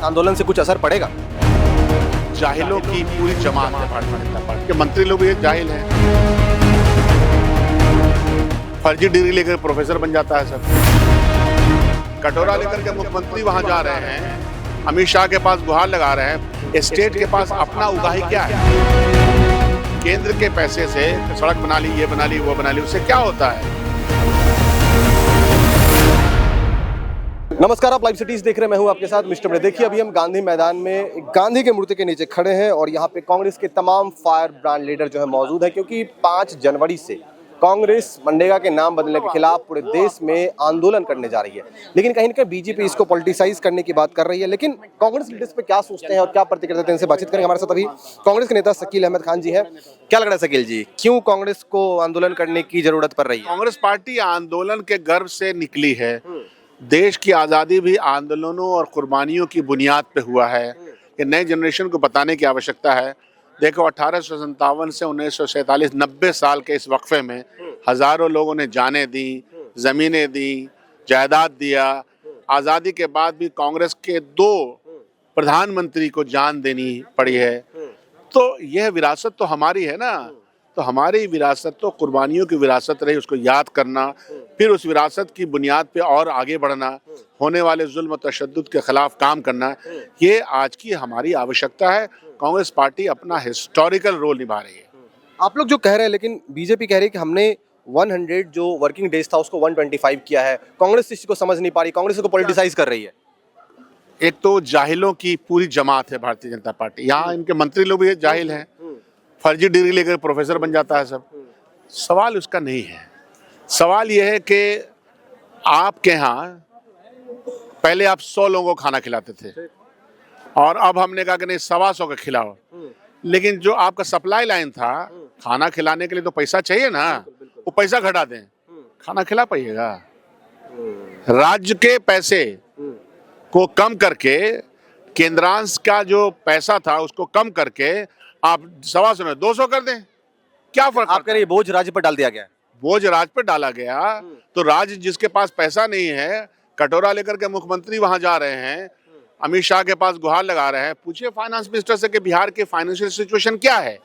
आंदोलन से कुछ असर पड़ेगा? जाहिलों की पूरी जमात है भारतीय जनता पार्टी के मंत्री लोग भी जाहिल हैं। फर्जी डिग्री लेकर प्रोफेसर बन जाता है सब। कटोरा लेकर के मुख्यमंत्री वहां जा रहे हैं, अमित शाह के पास गुहार लगा रहे हैं। स्टेट के पास अपना उगाही क्या है? केंद्र के पैसे से सड़क बना ली, ये बना ली, वो बना ली, उससे क्या होता है? नमस्कार, आप लाइव सिटीज देख रहे हैं। मैं हूं आपके साथ मिस्टर बड़े। देखिए, अभी हम गांधी मैदान में गांधी के मूर्ति के नीचे खड़े हैं और यहां पे कांग्रेस के तमाम फायर ब्रांड लीडर जो है मौजूद है, क्योंकि 5 जनवरी से कांग्रेस मनरेगा के नाम बदलने के खिलाफ पूरे देश में आंदोलन करने जा रही है। लेकिन कहीं ना कहीं बीजेपी इसको पॉलिटिसाइज करने की बात कर रही है। लेकिन कांग्रेस लीडर्स पे क्या सोचते हैं और क्या प्रतिक्रिया देते हैं, इनसे बातचीत करेंगे। हमारे साथ अभी कांग्रेस के नेता शकील अहमद खान जी है। क्या लग रहा है शकील जी, क्यों कांग्रेस को आंदोलन करने की जरूरत पड़ रही है? कांग्रेस पार्टी आंदोलन के गर्भ से निकली है। देश की आज़ादी भी आंदोलनों और कुर्बानियों की बुनियाद पे हुआ है। ये नए जनरेशन को बताने की आवश्यकता है। देखो, 1857 से 1947 90 साल के इस वक्फे में हजारों लोगों ने जानें दी, जमीनें दी, जायदाद दिया। आज़ादी के बाद भी कांग्रेस के 2 प्रधानमंत्री को जान देनी पड़ी है। तो यह विरासत तो हमारी है ना। तो हमारी विरासत तो कुर्बानियों की विरासत रही, उसको याद करना, फिर उस विरासत की बुनियाद पे और आगे बढ़ना, होने वाले जुल्म तशद्दुद के खिलाफ काम करना, ये आज की हमारी आवश्यकता है। कांग्रेस पार्टी अपना हिस्टोरिकल रोल निभा रही है। आप लोग जो कह रहे हैं, लेकिन बीजेपी कह रही है कि हमने 100 जो वर्किंग डेज था उसको 125 किया है। कांग्रेस इस चीज को समझ नहीं पा रही, कांग्रेस इसको पॉलिटिसाइज कर रही है। एक तो जाहिलों की पूरी जमात है भारतीय जनता पार्टी। यहाँ इनके मंत्री लोग भी जाहिल हैं। फर्जी डिग्री लेकर प्रोफेसर बन जाता है सब। सवाल उसका नहीं है। सवाल यह है कि आपके यहाँ पहले आप 100 लोगों को खाना खिलाते थे और अब हमने कहा कि नहीं 125 का खिलाओ। लेकिन जो आपका सप्लाई लाइन था, खाना खिलाने के लिए तो पैसा चाहिए ना, वो पैसा घटा दें, खाना खिला पाइएगा? राज्य के पैसे को कम करके, केंद्रांश का जो पैसा था उसको कम करके आप 125 में 200 कर दें, क्या फर्क? आप कह रहे हैं बोझ राज्य पर डाल दिया गया है। बोझ राज्य पर डाला गया। तो राज्य जिसके पास पैसा नहीं है, कटोरा लेकर के मुख्यमंत्री वहां जा रहे हैं, अमित शाह के पास गुहार लगा रहे हैं। पूछिए फाइनेंस मिनिस्टर से कि बिहार के फाइनेंशियल सिचुएशन क्या है।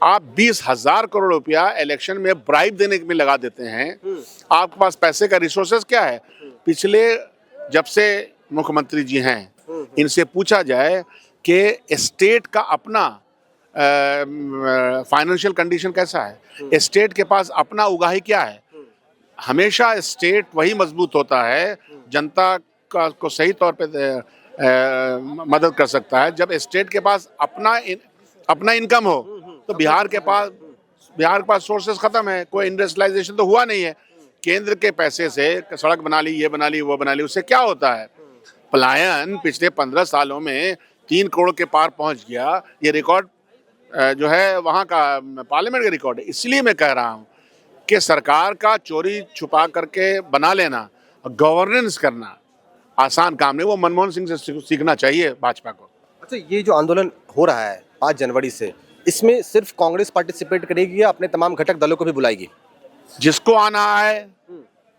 आप 20,000 करोड़ रुपया इलेक्शन में ब्राइब देने में लगा देते हैं। आपके पास पैसे का रिसोर्सेस क्या है? पिछले जब से मुख्यमंत्री जी हैं, इनसे पूछा जाए कि स्टेट का अपना फाइनेंशियल कंडीशन कैसा है, स्टेट के पास अपना उगाही क्या है। हमेशा स्टेट वही मजबूत होता है, जनता को सही तौर पे मदद कर सकता है जब स्टेट के पास अपना इनकम हो। तो बिहार के पास सोर्सेस खत्म है, कोई इंडस्ट्रियलाइजेशन तो हुआ नहीं है। केंद्र के पैसे से सड़क बना ली, ये बना ली, वो बना ली, उससे क्या होता है? पलायन पिछले 15 सालों में 3 करोड़ के पार पहुंच गया। ये रिकॉर्ड जो है वहाँ का पार्लियामेंट का रिकॉर्ड है। इसलिए मैं कह रहा हूँ कि सरकार का चोरी छुपा करके बना लेना, गवर्नेंस करना आसान काम नहीं। वो मनमोहन सिंह से सीखना चाहिए भाजपा को। अच्छा, ये जो आंदोलन हो रहा है 5 जनवरी से, इसमें सिर्फ कांग्रेस पार्टिसिपेट करेगी या अपने तमाम घटक दलों को भी बुलाएगी? जिसको आना है,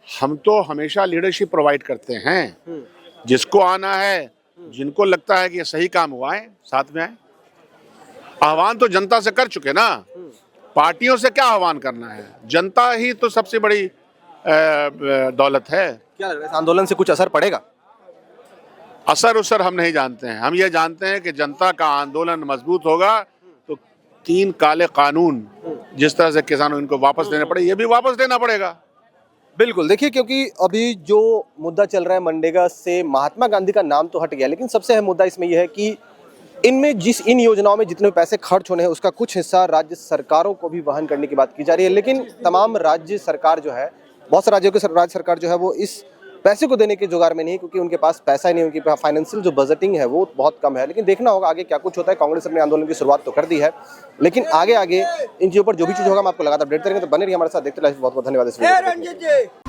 हम तो हमेशा लीडरशिप प्रोवाइड करते हैं। जिसको आना है, जिनको लगता है कि ये सही काम हुआ है, साथ में आए। आह्वान तो जनता से कर चुके ना, पार्टियों से क्या आह्वान करना है? जनता ही तो सबसे बड़ी दौलत है। क्या इस आंदोलन से कुछ असर पड़ेगा? असर उसर हम नहीं जानते हैं। हम ये जानते हैं कि जनता का आंदोलन मजबूत होगा तो 3 काले कानून जिस तरह से किसानों इनको वापस देने पड़े, ये भी वापस देना पड़ेगा। बिल्कुल। देखिए, क्योंकि अभी जो मुद्दा चल रहा है मनरेगा से, महात्मा गांधी का नाम तो हट गया, लेकिन सबसे अहम मुद्दा इसमें यह है कि इन योजनाओं में जितने पैसे खर्च होने हैं उसका कुछ हिस्सा राज्य सरकारों को भी वहन करने की बात की जा रही है। लेकिन तमाम राज्य सरकार जो है, बहुत से राज्यों की राज्य सरकार जो है वो इस पैसे को देने के जुगाड़ में नहीं, क्योंकि उनके पास पैसा ही नहीं, उनकी फाइनेंशियल जो बजटिंग है वो बहुत कम है। लेकिन देखना होगा आगे क्या कुछ होता है। कांग्रेस अपने आंदोलन की शुरुआत तो कर दी है, लेकिन आगे इन चीजों पर जो भी चीज होगा हम आपको लगातार अपडेट करेंगे। तो बने रहिए हमारे साथ, देखते रहिए। बहुत बहुत धन्यवाद इस वीडियो को।